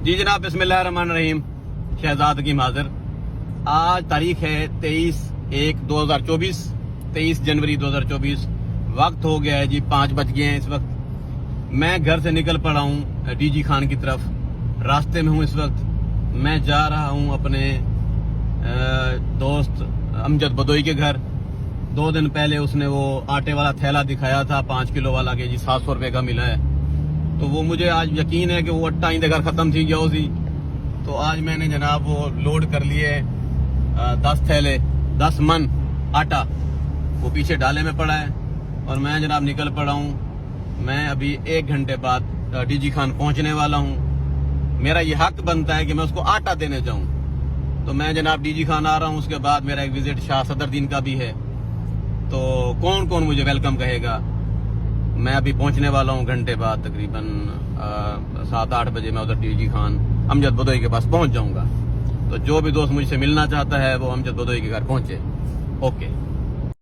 جی جناب، بسم اللہ الرحمن الرحیم. شہزاد حکیم حاضر. آج تاریخ ہے 23/1/2024، 23 جنوری 2024. وقت ہو گیا ہے جی 5 بج گئے ہیں اس وقت. میں گھر سے نکل پڑا ہوں ڈی جی خان کی طرف. راستے میں ہوں اس وقت. میں جا رہا ہوں اپنے دوست امجد بدوئی کے گھر. 2 دن پہلے اس نے وہ آٹے والا تھیلا دکھایا تھا 5 کلو والا کہ جی 700 روپے کا ملا ہے. تو وہ مجھے آج یقین ہے کہ وہ اٹا ہی گھر ختم تھی گیا سی. تو آج میں نے جناب وہ لوڈ کر لیے 10 تھیلے 10 من آٹا. وہ پیچھے ڈالے میں پڑا ہے اور میں جناب نکل پڑا ہوں. میں ابھی 1 گھنٹے بعد ڈی جی خان پہنچنے والا ہوں. میرا یہ حق بنتا ہے کہ میں اس کو آٹا دینے جاؤں. تو میں جناب ڈی جی خان آ رہا ہوں. اس کے بعد میرا ایک وزٹ شاہ صدر دین کا بھی ہے. تو کون مجھے ویلکم کہے گا. میں ابھی پہنچنے والا ہوں گھنٹے بعد تقریباً 7-8 بجے میں ادھر ڈی جی خان امجد بدوئی کے پاس پہنچ جاؤں گا. تو جو بھی دوست مجھ سے ملنا چاہتا ہے وہ امجد بدوئی کے گھر پہنچے. اوکے.